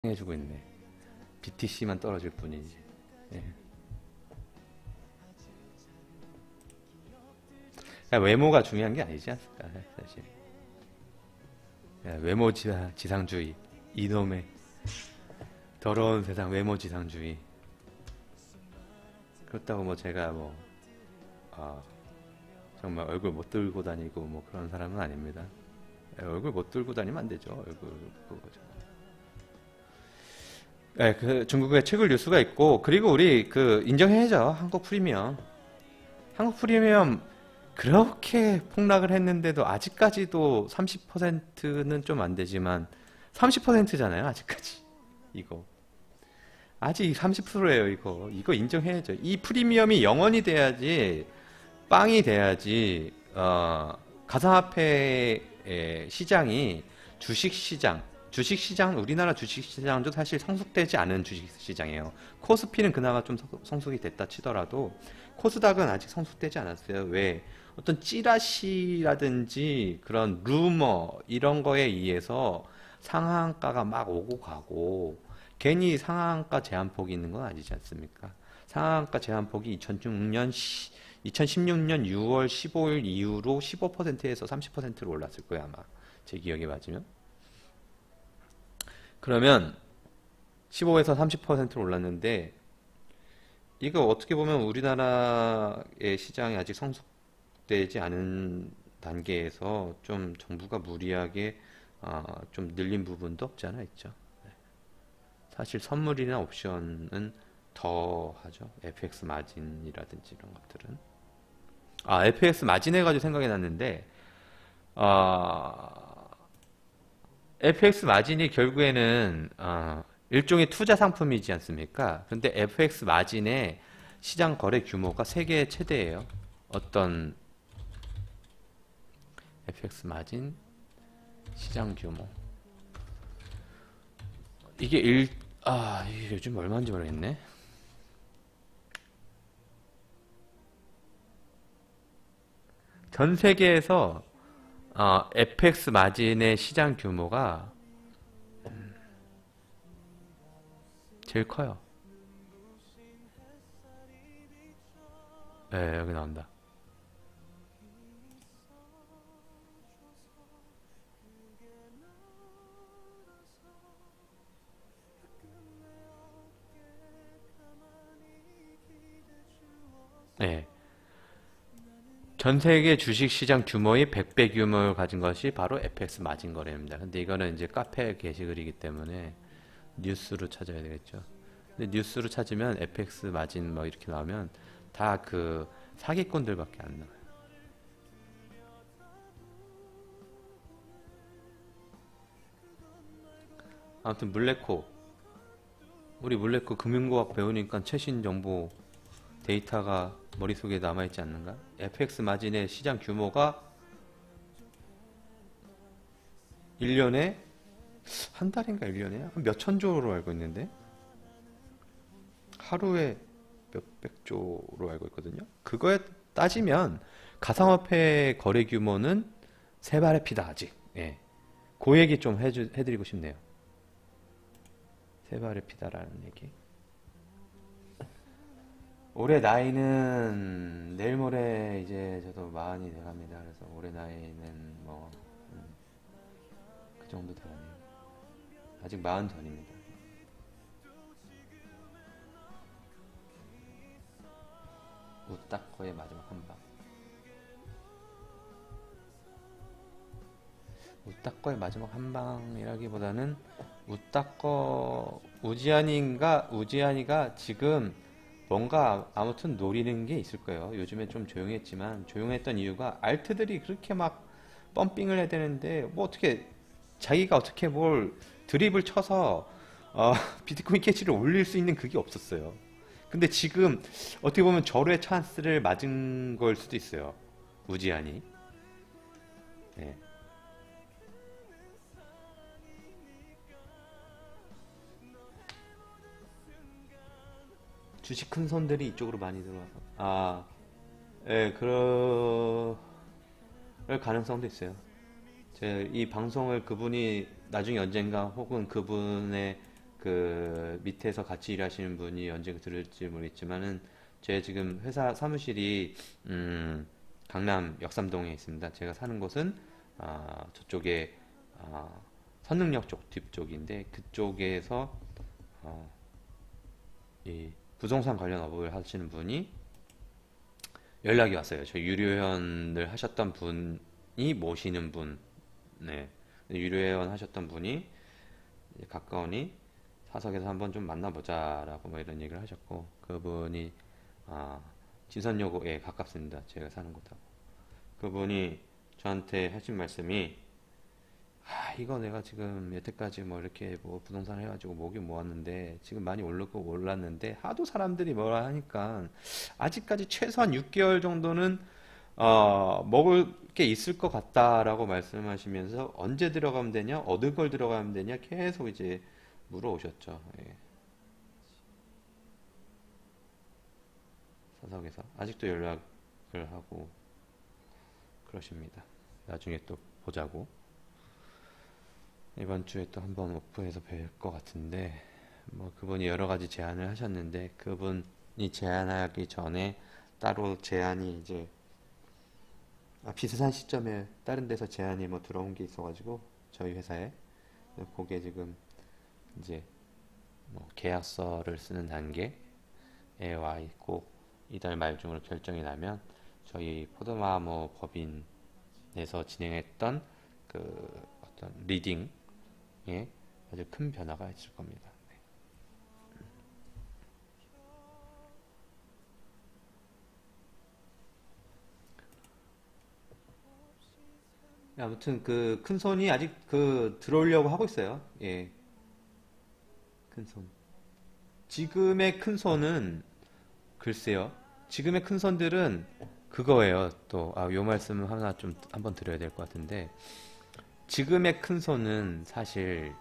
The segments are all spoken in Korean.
해주고 있네. BTC만 떨어질 뿐이지. 예. 외모가 중요한 게 아니지 않습니까? 사실. 외모 지상주의. 이놈의 더러운 세상 외모 지상주의. 그렇다고 뭐 제가 뭐, 아, 정말 얼굴 못 들고 다니고 뭐 그런 사람은 아닙니다. 얼굴 못 들고 다니면 안 되죠. 얼굴 그거죠. 그 중국의 최근 뉴스가 있고, 그리고 우리 그 인정해야죠. 한국 프리미엄. 한국 프리미엄 그렇게 폭락을 했는데도 아직까지도 30%는 좀 안 되지만 30%잖아요. 아직까지. 이거. 아직 30%예요, 이거 인정해야죠. 이 프리미엄이 영원이 돼야지, 빵이 돼야지, 가상화폐 시장이 주식시장, 우리나라 주식시장도 사실 성숙되지 않은 주식시장이에요. 코스피는 그나마 좀 성숙이 됐다 치더라도, 코스닥은 아직 성숙되지 않았어요. 왜? 어떤 찌라시라든지 그런 루머, 이런 거에 의해서 상한가가 막 오고 가고, 괜히 상한가 제한폭이 있는 건 아니지 않습니까? 상한가 제한폭이 2016년 6월 15일 이후로 15%에서 30%로 올랐을 거예요, 아마. 제 기억에 맞으면. 그러면 15에서 30%로 올랐는데, 이거 어떻게 보면 우리나라의 시장이 아직 성숙되지 않은 단계에서 좀 정부가 무리하게 좀 늘린 부분도 없지 않아 있죠. 사실 선물이나 옵션은 더 하죠. FX 마진이라든지 이런 것들은. FX 마진 해가지고 생각이 났는데, 아, FX 마진이 결국에는 일종의 투자 상품이지 않습니까? 근데 FX 마진의 시장 거래 규모가 세계 최대예요. 어떤 FX 마진 시장 규모. 이게 요즘 얼마인지 모르겠네. 전 세계에서 FX 마진의 시장 규모가 제일 커요. 네, 여기 나온다. 네. 전 세계 주식시장 규모의 100배 규모를 가진 것이 바로 FX 마진 거래입니다. 근데 이거는 이제 카페 게시글이기 때문에 뉴스로 찾아야 되겠죠. 근데 뉴스로 찾으면 FX 마진 뭐 이렇게 나오면 다 그 사기꾼들밖에 안 나와요. 아무튼 우리 물레코 금융공학 배우니까 최신 정보 데이터가 머릿속에 남아있지 않는가? FX 마진의 시장 규모가 1년에 한 달인가 1년에 한 몇천 조로 알고 있는데 하루에 몇백 조로 알고 있거든요. 그거에 따지면 가상화폐 거래 규모는 세 발의 피다 아직. 예. 그 얘기 좀 해드리고 싶네요. 세 발의 피다라는 얘기. 올해 나이는 내일 모레 이제 저도 마흔이 돼갑니다. 그래서 올해 나이는 뭐 그 정도 돼가네요. 아직 마흔 전입니다. 우따꺼의 마지막 한 방. 우따꺼의 마지막 한 방이라기보다는 우지안이가 지금 뭔가 아무튼 노리는 게 있을 거예요. 요즘에 좀 조용했지만 조용했던 이유가 알트들이 그렇게 막 펌핑을 해야 되는데 뭐 어떻게 자기가 어떻게 뭘 드립을 쳐서 어, 비트코인 캐치를 올릴 수 있는 그게 없었어요. 근데 지금 어떻게 보면 절호의 찬스를 맞은 걸 수도 있어요. 우지안이. 네. 주식 큰 손들이 이쪽으로 많이 들어와서 예, 그럴 가능성도 있어요. 이 방송을 그분이 나중에 언젠가 혹은 그분의 그 밑에서 같이 일하시는 분이 언제 들을지 모르겠지만은 제 지금 회사 사무실이 강남 역삼동에 있습니다. 제가 사는 곳은 저쪽에 선릉역 쪽 뒤쪽인데 그쪽에서 어, 이 부동산 관련 업을 하시는 분이 연락이 왔어요. 저 유료회원을 하셨던 분이 모시는 분, 네, 유료회원 하셨던 분이 이제 가까우니 사석에서 한번 좀 만나보자라고 뭐 이런 얘기를 하셨고 그분이 아, 진선여고에 가깝습니다. 제가 사는 곳하고 그분이 저한테 하신 말씀이 이거 내가 지금 여태까지 뭐 이렇게 뭐 부동산 해가지고 모으긴 모았는데 지금 많이 오르고 올랐는데 하도 사람들이 뭐라 하니까 아직까지 최소한 6개월 정도는 먹을 게 있을 것 같다라고 말씀하시면서 언제 들어가면 되냐, 어느 걸 들어가면 되냐 계속 이제 물어오셨죠. 예. 사석에서 아직도 연락을 하고 그러십니다. 나중에 또 보자고. 이번 주에 또 한번 오프에서 뵐 것 같은데, 뭐 그분이 여러 가지 제안을 하셨는데, 그분이 제안하기 전에 따로 제안이 이제, 비슷한 시점에 다른 데서 제안이 뭐 들어온 게 있어가지고, 저희 회사에, 그게 지금 이제 뭐 계약서를 쓰는 단계에 와 있고, 이달 말 중으로 결정이 나면, 저희 포도마모 법인에서 진행했던 그 어떤 리딩 예, 아주 큰 변화가 있을 겁니다. 네. 아무튼 그 큰 손이 아직 그 들어오려고 하고 있어요. 예, 큰 손. 지금의 큰 손은 글쎄요. 지금의 큰 손들은 그거예요. 또, 요 말씀은 하나 좀 한번 드려야 될 것 같은데, 지금의 큰 손은 사실,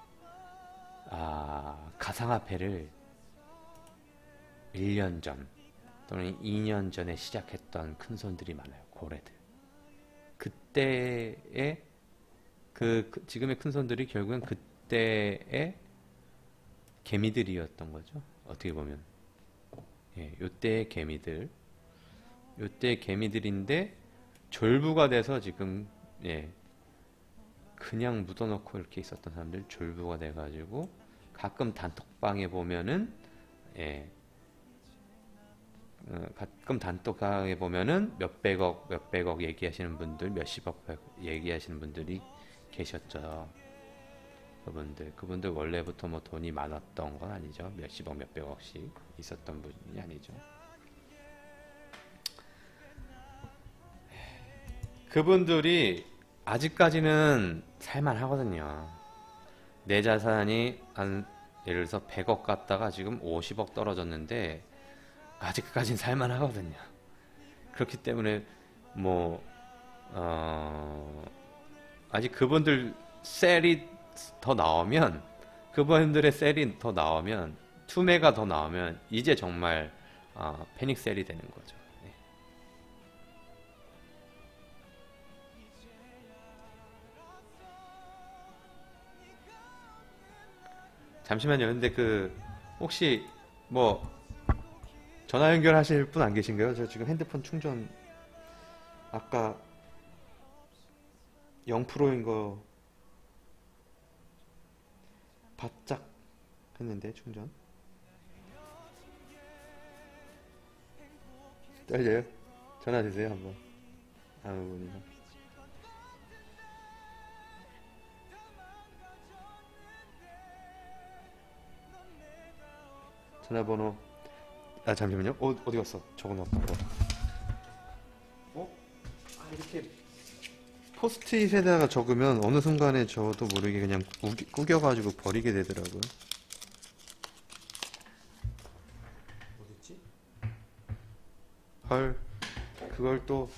가상화폐를 1년 전 또는 2년 전에 시작했던 큰 손들이 많아요. 고래들. 그때의 지금의 큰 손들이 결국엔 그때의 개미들이었던 거죠. 어떻게 보면. 예, 요때의 개미들. 요때의 개미들인데 졸부가 돼서 지금 예, 그냥 묻어놓고 이렇게 있었던 사람들 졸부가 돼가지고 가끔 단톡방에 보면은 예, 가끔 단톡방에 보면은 몇백억 얘기하시는 분들, 몇십억 얘기하시는 분들이 계셨죠. 그분들 원래부터 뭐 돈이 많았던 건 아니죠. 몇십억, 몇백억씩 있었던 분이 아니죠. 그분들이 아직까지는 살만하거든요. 내 자산이 한 예를 들어서 100억 갔다가 지금 50억 떨어졌는데 아직까지는 살만하거든요. 그렇기 때문에 뭐 아직 그분들 셀이 더 나오면 그분들의 셀이 더 나오면 투매가 더 나오면 이제 정말 패닉 셀이 되는 거죠. 네. 잠시만요. 근데 그 혹시 뭐 전화 연결하실 분 안 계신가요? 저 지금 핸드폰 충전 아까 0%인 거 바짝 했는데 충전 떨려요? 전화 주세요 한번. 아무 분이나 전화번호 잠시만요. 어디 갔어? 적어놨던 거. 어? 이렇게 포스트잇에다가 적으면 어느 순간에 저도 모르게 그냥 구겨가지고 버리게 되더라고요. 어딨지? 헐, 그걸 또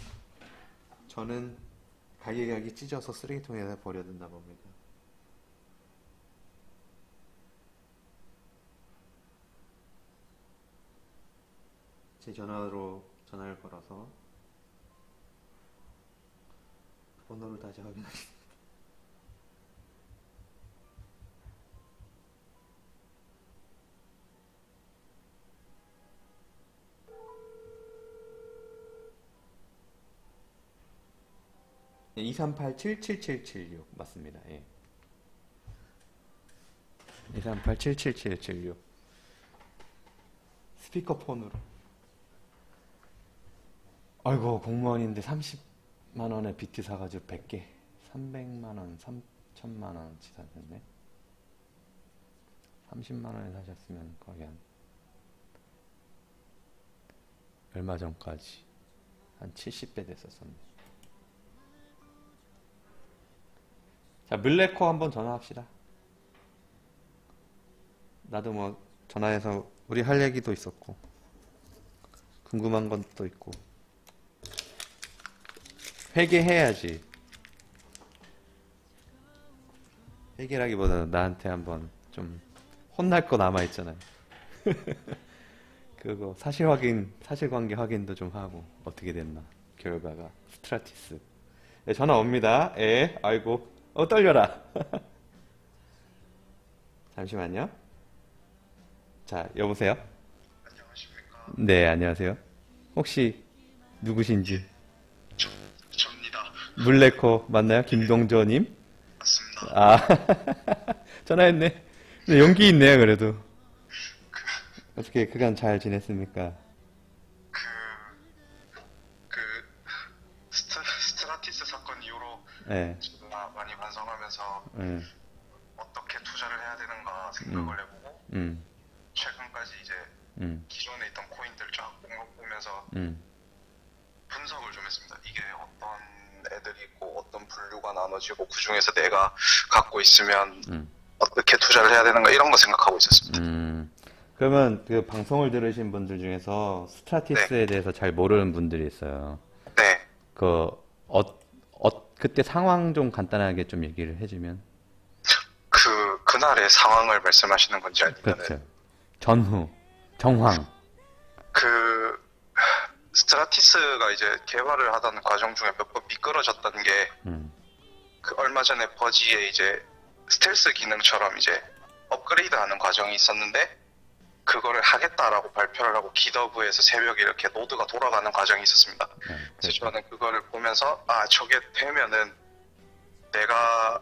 저는 갈기갈기 찢어서 쓰레기통에다 버려야 된다 봅니다. 제 전화로 전화를 걸어서 번호를 다시 확인하겠습니다. 238-77776 맞습니다. 예. 238-77776 스피커폰으로. 아이고 공무원인데 30만 원에 비트 사가지고 100개 300만 원, 3천만 원치 샀는데 30만 원에 사셨으면 거의 한 얼마 전까지 한 70배 됐었었네. 자, 물레코 한번 전화합시다. 나도 뭐 전화해서 우리 할 얘기도 있었고 궁금한 것도 있고. 회개해야지. 회개라기보다는 나한테 한번 좀 혼날 거 남아있잖아요. 그거 사실관계 확인도 좀 하고 어떻게 됐나 결과가. 스트라티스. 네, 전화 옵니다. 예, 아이고 떨려라. 잠시만요. 자, 여보세요? 안녕하십니까? 네, 안녕하세요. 혹시 누구신지? 접니다. 물레코 맞나요? 김동조님? 맞습니다. 아, 전화했네. 네, 용기 있네요, 그래도. 어떻게 그간 잘 지냈습니까? 그, 그, 스트라티스 사건 이후로 네, 제가 많이 반성하면서 네, 어떻게 투자를 해야 되는가 생각을 해보고, 음, 최근까지 이제 기존에 있던 코인들 쫙 보면서 음, 분석을 좀 했습니다. 이게 어떤 애들이 있고, 어떤 분류가 나눠지고, 그 중에서 내가 갖고 있으면 어떻게 투자를 해야 되는가 이런 거 생각하고 있었습니다. 그러면 그 방송을 들으신 분들 중에서 스트라티스에 대해서 잘 모르는 분들이 있어요. 네. 그때 상황 좀 간단하게 좀 얘기를 해주면. 그날의 상황을 말씀하시는 건지 아니면은 그렇죠. 전후, 정황. 그 스트라티스가 이제 개발을 하던 과정 중에 몇 번 미끄러졌던 게 그 얼마 전에 버지에 이제 스텔스 기능처럼 이제 업그레이드하는 과정이 있었는데 그거를 하겠다라고 발표를 하고 기더브에서 새벽에 이렇게 노드가 돌아가는 과정이 있었습니다. 그래서 저는 그거를 보면서 저게 되면은 내가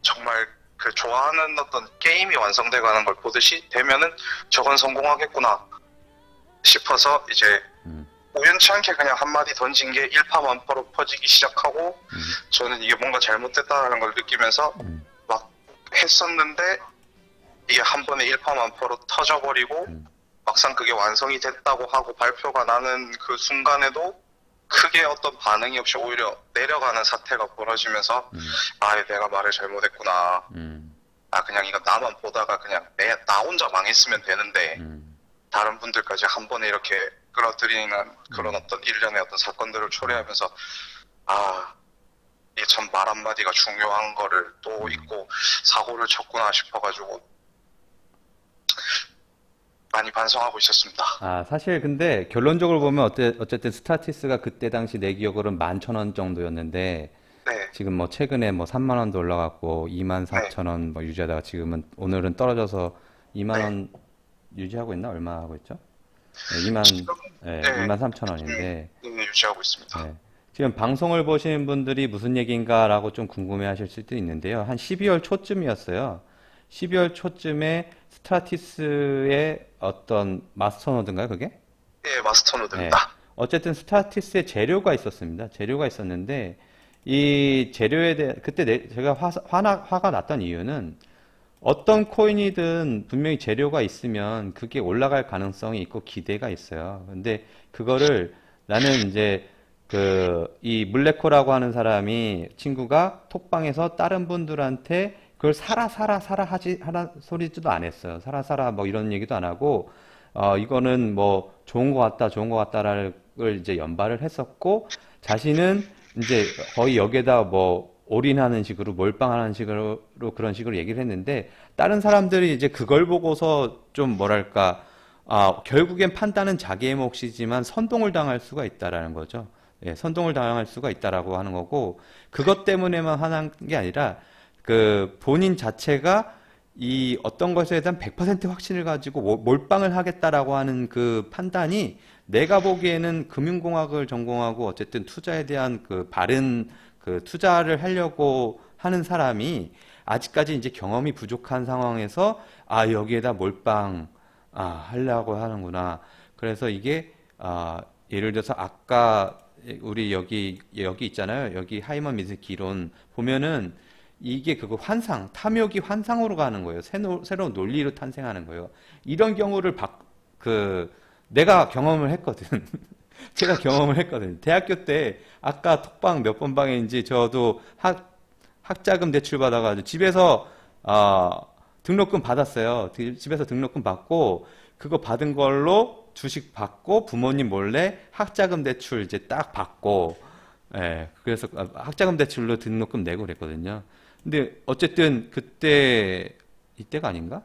정말 그 좋아하는 어떤 게임이 완성돼가는 걸 보듯이 되면은 저건 성공하겠구나 싶어서 이제 우연치 않게 그냥 한마디 던진 게 일파만파로 퍼지기 시작하고 저는 이게 뭔가 잘못됐다라는 걸 느끼면서 막 했었는데 이게 한 번에 일파만파로 터져버리고 막상 그게 완성이 됐다고 하고 발표가 나는 그 순간에도 크게 어떤 반응이 없이 오히려 내려가는 사태가 벌어지면서 내가 말을 잘못했구나. 그냥 이거 나만 보다가 그냥 나 혼자 망했으면 되는데 다른 분들까지 한 번에 이렇게 끌어들이는 그런 어떤 일련의 어떤 사건들을 초래하면서 이게 참 말 한마디가 중요한 거를 또 잊고 사고를 쳤구나 싶어가지고 많이 반성하고 있었습니다. 사실 근데 결론적으로 보면 어쨌든 스타티스가 그때 당시 내 기억으로는 11,000원 정도였는데 네. 지금 뭐 최근에 뭐 3만 원도 올라갔고 24,000원 뭐 유지하다가 지금은 오늘은 떨어져서 2만 원 유지하고 있나? 얼마 하고 있죠? 네, 23,000원인데 유지하고 있습니다. 네. 지금 방송을 보시는 분들이 무슨 얘기인가라고 좀 궁금해 하실 수도 있는데요. 한 12월 초쯤이었어요. 12월 초쯤에 스트라티스의 어떤 마스터노드인가요, 그게? 예, 마스터노드입니다. 네. 어쨌든 스트라티스의 재료가 있었습니다. 재료가 있었는데 이 재료에 대해 그때 제가 화가 났던 이유는 어떤 코인이든 분명히 재료가 있으면 그게 올라갈 가능성이 있고 기대가 있어요. 근데 그거를 나는 이제 이 물레코라고 하는 친구가 톡방에서 다른 분들한테 그걸 사라 하라 소리도 안 했어요. 사라 뭐 이런 얘기도 안 하고 이거는 뭐 좋은 것 같다를 이제 연발을 했었고 자신은 이제 거의 여기에다 뭐 올인하는 식으로 몰빵하는 식으로 그런 식으로 얘기를 했는데 다른 사람들이 이제 그걸 보고서 좀 뭐랄까 결국엔 판단은 자기의 몫이지만 선동을 당할 수가 있다라는 거죠. 예, 선동을 당할 수가 있다라고 하는 거고 그것 때문에만 화난 게 아니라 그 본인 자체가 이 어떤 것에 대한 100% 확신을 가지고 몰빵을 하겠다라고 하는 그 판단이 내가 보기에는 금융공학을 전공하고 어쨌든 투자에 대한 그 바른 그 투자를 하려고 하는 사람이 아직까지 이제 경험이 부족한 상황에서 아, 여기에다 몰빵 하려고 하는구나. 그래서 이게 예를 들어서 아까 우리 여기 있잖아요. 여기 하이먼 미즈키 이론 보면은 이게 그거 탐욕이 환상으로 가는 거예요. 새로운 논리로 탄생하는 거예요. 이런 경우를 내가 경험을 했거든. 제가 경험을 했거든. 대학교 때 아까 톡방 몇 번 방인지 저도 학자금 대출 받아가지고 집에서 등록금 받았어요. 집에서 등록금 받고 그거 받은 걸로 주식 받고 부모님 몰래 학자금 대출 이제 딱 받고 예, 그래서 학자금 대출로 등록금 내고 그랬거든요. 근데 어쨌든 이때가 아닌가?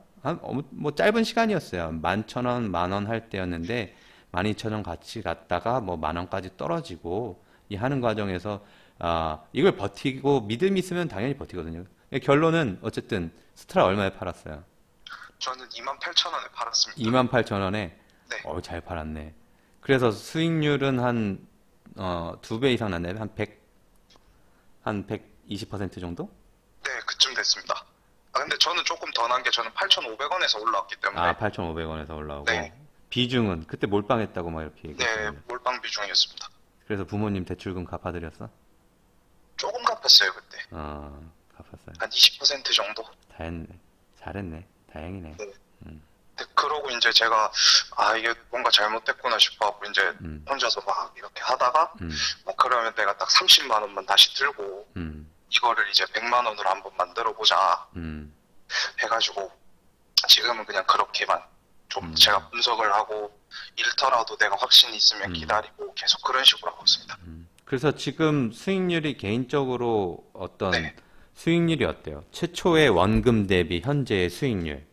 뭐 짧은 시간이었어요. 11,000원, 10,000원 할 때였는데 12,000원 같이 갔다가 뭐 10,000원까지 떨어지고 이 하는 과정에서 이걸 버티고 믿음이 있으면 당연히 버티거든요. 결론은 어쨌든 스트라 얼마에 팔았어요? 저는 28,000원에 팔았습니다. 28,000원에? 네. 잘 팔았네. 그래서 수익률은 한 2배 이상 났네. 한 120% 정도? 네, 그쯤 됐습니다. 근데 저는 조금 더 난 게 저는 8,500원에서 올라왔기 때문에 8,500원에서 올라오고. 네. 비중은 그때 몰빵했다고 막 이렇게 네, 얘기했잖아요. 몰빵 비중이었습니다. 그래서 부모님 대출금 갚아드렸어? 조금 갚았어요, 그때. 갚았어요. 한 20% 정도? 잘했네. 다행이네. 네. 그러고 이제 제가 이게 뭔가 잘못됐구나 싶어갖고 이제 혼자서 막 이렇게 하다가 그러면 내가 딱 30만 원만 다시 들고 이거를 이제 100만 원으로 한번 만들어 보자 해가지고 지금은 그냥 그렇게만 좀 제가 분석을 하고 잃더라도 내가 확신이 있으면 기다리고 계속 그런 식으로 하고 있습니다. 그래서 지금 수익률이 개인적으로 어떤 네. 수익률이 어때요? 최초의 원금 대비 현재의 수익률.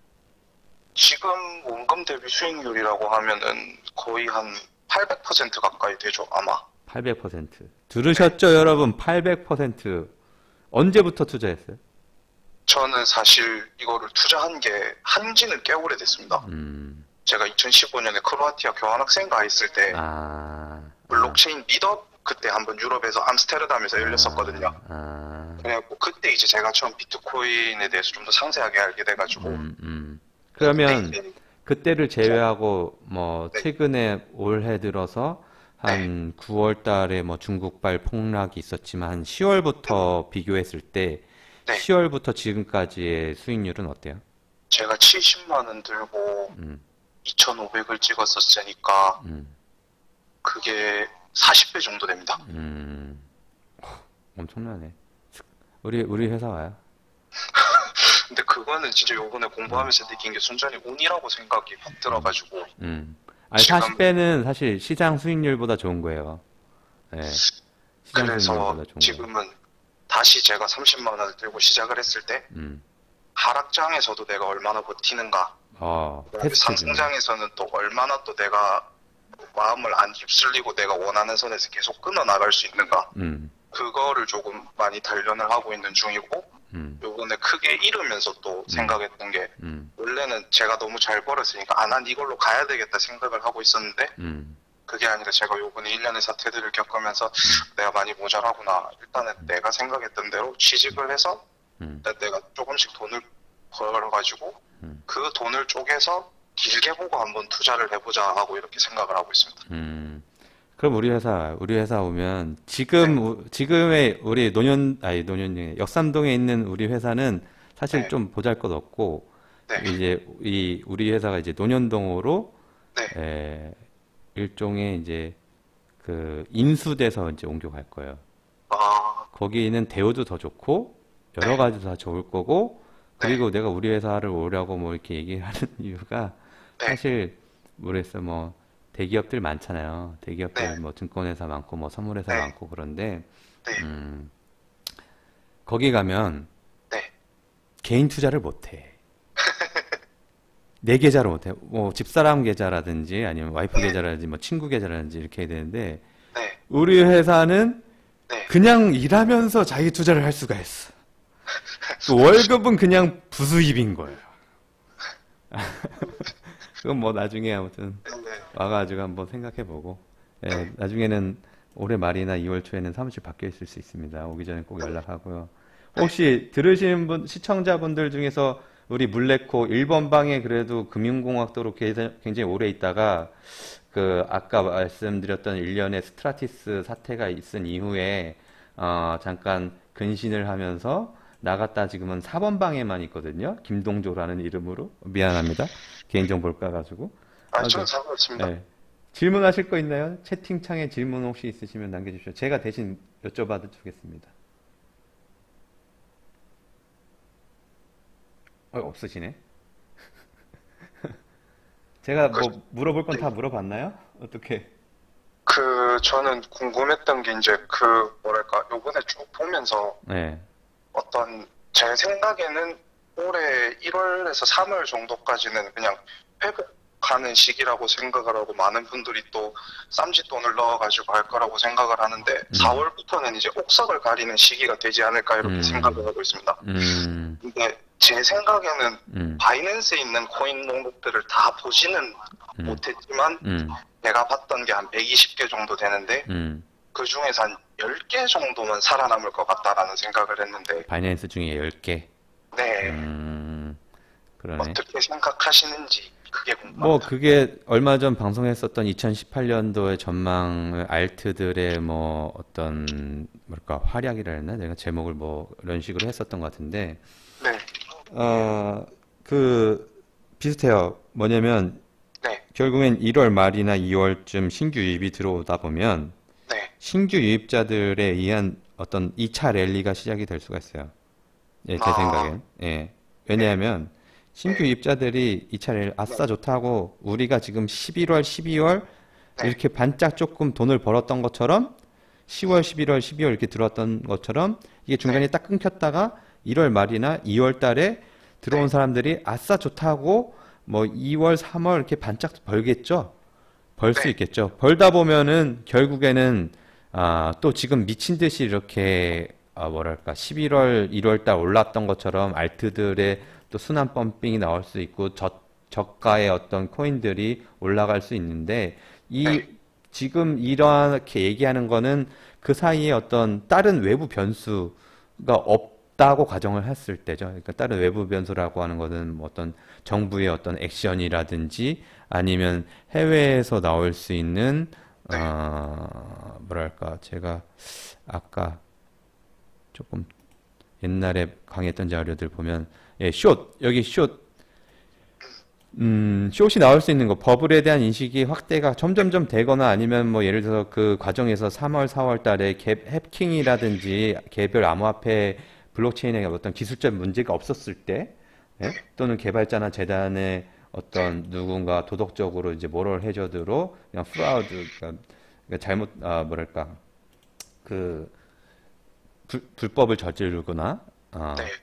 지금 원금 대비 수익률이라고 하면은 거의 한 800% 가까이 되죠, 아마. 800%. 들으셨죠, 여러분? 800%. 언제부터 투자했어요? 저는 사실 이거를 투자한 게 한지는 꽤 오래됐습니다. 제가 2015년에 크로아티아 교환학생 가 있을 때 블록체인 미덕 그때 한번 유럽에서 암스테르담에서 열렸었거든요. 그래갖고 그때 이제 제가 처음 비트코인에 대해서 좀 더 상세하게 알게 돼가지고 그러면 그때 이제 그때를 제외하고 뭐 네. 최근에 올해 들어서 한 9월 달에 뭐 중국발 폭락이 있었지만 한 10월부터 비교했을 때 네. 10월부터 지금까지의 수익률은 어때요? 제가 70만 원 들고 2,500을 찍었었으니까 그게 40배 정도 됩니다. 엄청나네. 우리 회사 와요? 근데 그거는 진짜 요번에 공부하면서 느낀 게 순전히 운이라고 생각이 확 들어가지고 아니, 지금 40배는 사실 시장 수익률보다 좋은 거예요. 네. 시장 그래서 수익률보다 좋은 거예요. 지금은 다시 제가 30만 원을 들고 시작을 했을 때 하락장에서도 내가 얼마나 버티는가 그다음에 테스트 중에. 상승장에서는 또 얼마나 또 내가 마음을 안 휩쓸리고 내가 원하는 선에서 계속 끊어 나갈 수 있는가 그거를 조금 많이 단련을 하고 있는 중이고 요번에 크게 잃으면서 또 생각했던 게 원래는 제가 너무 잘 벌었으니까 난 이걸로 가야 되겠다 생각을 하고 있었는데 그게 아니라 제가 요번에 1년의 사태들을 겪으면서 내가 많이 모자라구나 일단은 내가 생각했던 대로 취직을 해서 내가 조금씩 돈을 벌어가지고 그 돈을 쪼개서 길게 보고 한번 투자를 해보자 하고 이렇게 생각을 하고 있습니다. 그럼 우리 회사 오면 지금의 우리 역삼동에 있는 우리 회사는 사실 네. 좀 보잘것없고 네. 이제 우리 회사가 이제 논현동으로 네. 일종의 이제 그 인수돼서 이제 옮겨갈 거예요. 거기는 대우도 더 좋고 여러 네. 가지도 다 좋을 거고 그리고 네. 내가 우리 회사를 오려고 뭐 이렇게 얘기하는 이유가 네. 사실 모르겠어 뭐 대기업들 많잖아요. 대기업들 네. 뭐 증권회사 많고 뭐 선물회사 네. 많고 그런데 네. 거기 가면 네. 개인 투자를 못 해. 내 계좌로 못 해. 뭐 집사람 계좌라든지 아니면 와이프 네. 계좌라든지 뭐 친구 계좌라든지 이렇게 해야 되는데 네. 우리 회사는 네. 그냥 일하면서 자기 투자를 할 수가 있어. 그 월급은 그냥 부수입인 거예요. 그건 뭐 나중에 아무튼 네. 와가지고 한번 생각해보고 나중에는 올해 말이나 2월 초에는 사무실 바뀌어 있을 수 있습니다. 오기 전에 꼭 연락하고요. 네. 혹시 들으시는 시청자분들 중에서 우리 물레코 1번 방에 그래도 금융공학도로 굉장히 오래 있다가 아까 말씀드렸던 일련의 스트라티스 사태가 있은 이후에 잠깐 근신을 하면서 나갔다 지금은 4번 방에만 있거든요. 김동조라는 이름으로. 미안합니다. 개인정보를 까가지고. 저는 상관없습니다. 네. 질문하실 거 있나요? 채팅창에 질문 혹시 있으시면 남겨주십시오. 제가 대신 여쭤봐 주겠습니다. 없으시네. 제가 뭐 물어볼 건 다 물어봤나요? 어떻게? 저는 궁금했던 게 이제 뭐랄까, 요번에 쭉 보면서 네. 제 생각에는 올해 1월에서 3월 정도까지는 그냥 회복하는 시기라고 생각을 하고 많은 분들이 또 쌈짓돈을 넣어가지고 할 거라고 생각을 하는데 4월부터는 이제 옥석을 가리는 시기가 되지 않을까 이렇게 생각을 하고 있습니다. 근데 제 생각에는 바이낸스에 있는 코인 목록들을 다 보지는 못했지만 내가 봤던 게 한 120개 정도 되는데 그 중에서 한 10개 정도만 살아남을 것 같다라는 생각을 했는데 바이낸스 중에 10개. 네. 그러네. 어떻게 생각하시는지 그게 궁금합니다. 뭐 그게 얼마 전 방송했었던 2018년도의 전망 알트들의 뭐 어떤 뭐랄까 활약이라 했나? 내가 제목을 뭐 이런 식으로 했었던 것 같은데 네. 비슷해요. 뭐냐면 네. 결국엔 1월 말이나 2월쯤 신규 유입이 들어오다 보면 네. 신규 유입자들에 의한 어떤 2차 랠리가 시작이 될 수가 있어요. 예, 제 생각엔. 예. 왜냐하면 신규 유입자들이 2차 랠리 아싸 좋다고 우리가 지금 11월, 12월 이렇게 반짝 조금 돈을 벌었던 것처럼 10월, 11월, 12월 이렇게 들어왔던 것처럼 이게 중간에 딱 끊겼다가 1월 말이나 2월 달에 들어온 사람들이 아싸 좋다고 뭐 2월, 3월 이렇게 반짝 벌겠죠? 벌 수 있겠죠. 벌다 보면은 결국에는 또 지금 미친 듯이 이렇게 뭐랄까 11월, 1월 달 올랐던 것처럼 알트들의 또 순환 펌핑이 나올 수 있고 저가의 어떤 코인들이 올라갈 수 있는데 지금 이렇게 얘기하는 거는 그 사이에 어떤 다른 외부 변수가 없다고 가정을 했을 때죠. 그러니까 다른 외부 변수라고 하는 것은 뭐 어떤 정부의 어떤 액션이라든지 아니면 해외에서 나올 수 있는 뭐랄까 제가 아까 조금 옛날에 강의했던 자료들 보면 여기 숏이 나올 수 있는 거 버블에 대한 인식이 확대가 점점점 되거나 아니면 뭐 예를 들어서 그 과정에서 3월, 4월 달에 해킹이라든지 개별 암호화폐 블록체인에 어떤 기술적 문제가 없었을 때 또는 개발자나 재단의 어떤 누군가 도덕적으로 이제 모럴 해저드로 그냥 프라우드 그러니까 잘못 뭐랄까 불법을 저지르거나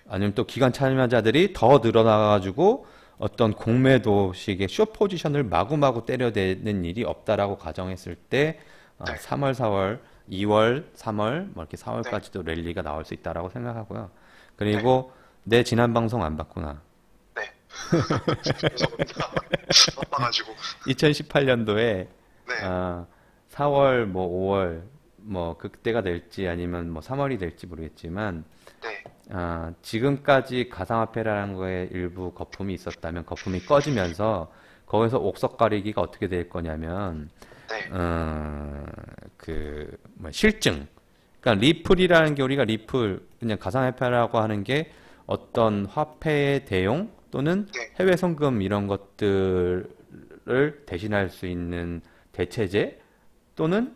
아니면 또 기관 참여자들이 더 늘어나가지고 어떤 공매도식의 숏 포지션을 마구마구 때려대는 일이 없다라고 가정했을 때 3월, 4월, 2월, 3월 뭐 이렇게 4월까지도 랠리가 나올 수 있다라고 생각하고요. 그리고 내 지난 방송 안 봤구나. 네. 바빠가지고. 2018년도에 네. 4월, 뭐 5월, 뭐 그때가 될지 아니면 뭐 3월이 될지 모르겠지만 네. 지금까지 가상화폐라는 거에 일부 거품이 있었다면 거품이 꺼지면서 거기서 옥석 가리기가 어떻게 될 거냐면 뭐 실증. 그러니까 리플이라는 게 우리가 리플 그냥 가상화폐라고 하는 게 어떤 화폐의 대용 또는 해외 송금 이런 것들을 대신할 수 있는 대체제 또는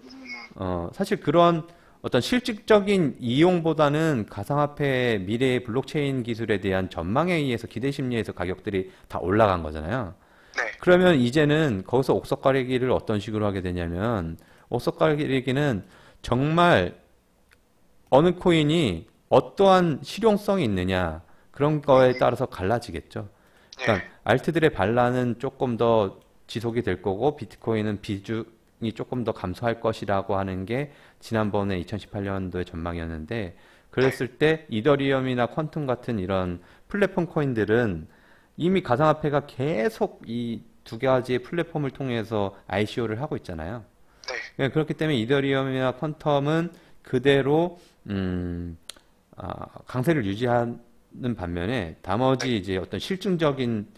사실 그런 어떤 실질적인 이용보다는 가상화폐 미래의 블록체인 기술에 대한 전망에 의해서 기대 심리에서 가격들이 다 올라간 거잖아요. 그러면 이제는 거기서 옥석 가리기를 어떤 식으로 하게 되냐면 옥석 가리기는 정말 어느 코인이 어떠한 실용성이 있느냐 그런 거에 따라서 갈라지겠죠. 그러니까 알트들의 반란은 조금 더 지속이 될 거고 비트코인은 비중이 조금 더 감소할 것이라고 하는 게 지난번에 2018년도의 전망이었는데 그랬을 때 이더리움이나 퀀텀 같은 이런 플랫폼 코인들은 이미 가상화폐가 계속 이 두 가지의 플랫폼을 통해서 ICO를 하고 있잖아요. 그렇기 때문에 이더리움이나 퀀텀은 그대로 강세를 유지하는 반면에 나머지 이제 어떤 실증적인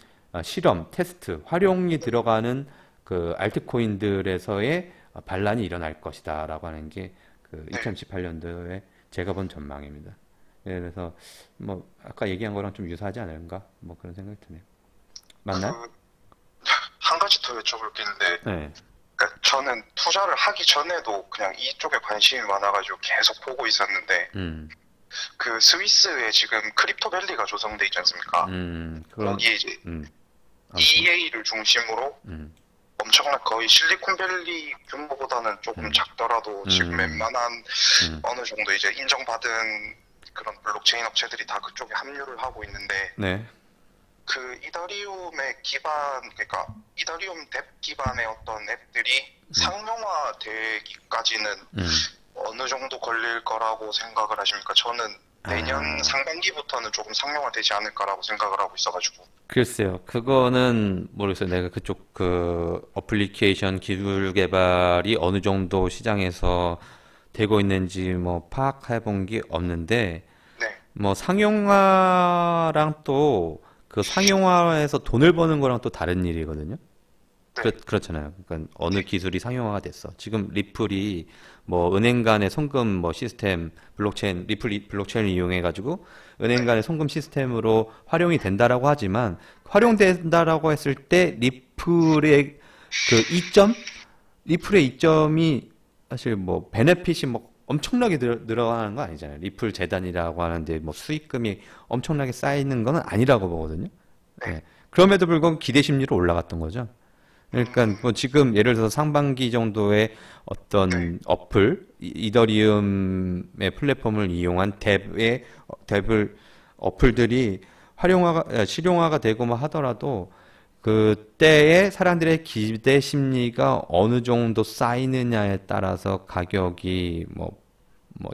실험, 테스트, 활용이 들어가는 그 알트코인들에서의 반란이 일어날 것이다라고 하는 게 그 네. 2018년도에 제가 본 전망입니다. 그래서 뭐 아까 얘기한 거랑 좀 유사하지 않을까? 뭐 그런 생각이 드네요. 맞나요? 그, 한 가지 더 여쭤볼 게 있는데, 네. 그러니까 저는 투자를 하기 전에도 그냥 이쪽에 관심이 많아가지고 계속 보고 있었는데, 음, 그 스위스에 지금 크립토밸리가 조성돼 있지 않습니까? 그런, 거기에 이제 음, 아무튼, EA를 중심으로 음, 엄청난 거의 실리콘밸리 규모보다는 조금 음, 작더라도 지금 음, 웬만한 음, 어느 정도 이제 인정받은 그런 블록체인 업체들이 다 그쪽에 합류를 하고 있는데 네. 그 이더리움의 기반 그러니까 이더리움 뎁 기반의 어떤 앱들이 음, 상용화되기까지는 음. 어느 정도 걸릴 거라고 생각을 하십니까? 저는 내년 아, 상반기부터는 조금 상용화되지 않을까라고 생각을 하고 있어가지고. 글쎄요. 그거는 모르겠어요. 내가 그쪽 그 어플리케이션 기술 개발이 어느 정도 시장에서 되고 있는지 뭐 파악해 본 게 없는데, 네, 뭐 상용화랑 또 그 상용화에서 돈을 버는 거랑 또 다른 일이거든요. 네, 그렇잖아요. 그러니까 어느 네, 기술이 상용화가 됐어. 지금 리플이 뭐 은행 간의 송금 뭐 시스템 블록체인 블록체인을 이용해 가지고 은행 네, 간의 송금 시스템으로 활용이 된다라고 하지만 네, 활용된다라고 했을 때 그 이점 리플의 이점이 사실 뭐 베네핏이 뭐 엄청나게 늘어나는 거 아니잖아요. 리플 재단이라고 하는데 뭐 수익금이 엄청나게 쌓이는 거는 아니라고 보거든요. 네, 예. 그럼에도 불구하고 기대 심리로 올라갔던 거죠. 그러니까 뭐 음, 지금 예를 들어서 상반기 정도의 네, 어떤 어플, 이더리움의 플랫폼을 이용한 뎁을 어플들이 실용화가 되고 뭐 하더라도 그때의 사람들의 기대 심리가 어느 정도 쌓이느냐에 따라서 가격이 뭐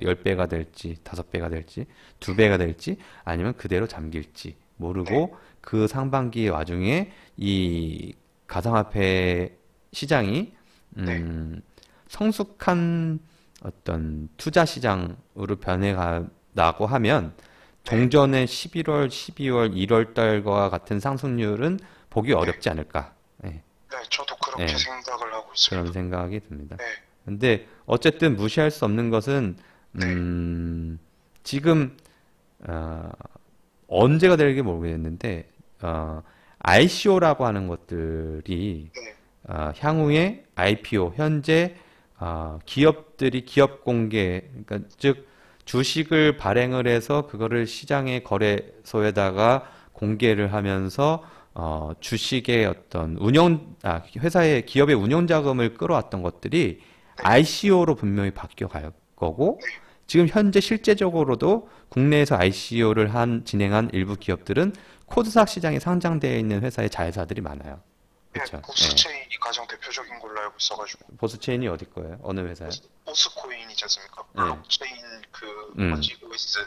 10배가 될지, 5배가 될지, 2배가 될지, 아니면 그대로 잠길지 네, 모르고 그 상반기 와중에 이 가상화폐 시장이 네, 음, 성숙한 어떤 투자 시장으로 변해가다고 하면 네, 종전의 11월, 12월, 1월 달과 같은 상승률은 보기 네, 어렵지 않을까. 예, 네, 저도 그렇게 예, 생각을 하고 그런 있습니다. 생각이 듭니다. 네, 근데 어쨌든 무시할 수 없는 것은 네, 지금 어, 언제가 될지 모르겠는데 ICO라고 하는 것들이 네, 향후에 IPO, 현재 기업들이 기업 공개, 그러니까 즉 주식을 발행을 해서 그거를 시장의 거래소에다가 공개를 하면서 주식의 어떤 회사의 기업의 운영 자금을 끌어왔던 것들이 네, ICO로 분명히 바뀌어 갈 거고 지금 현재 실제적으로도 국내에서 ICO를 진행한 일부 기업들은 코스닥 시장에 상장되어 있는 회사의 자회사들이 많아요. 네, 그렇죠? 예. 보스체인이 가장 대표적인 걸로 알고 있어가지고 보스체인이 어디 거예요? 어느 회사요? 보스코인이지 않습니까? 예. 블록체인 그 음. 뭐지 OS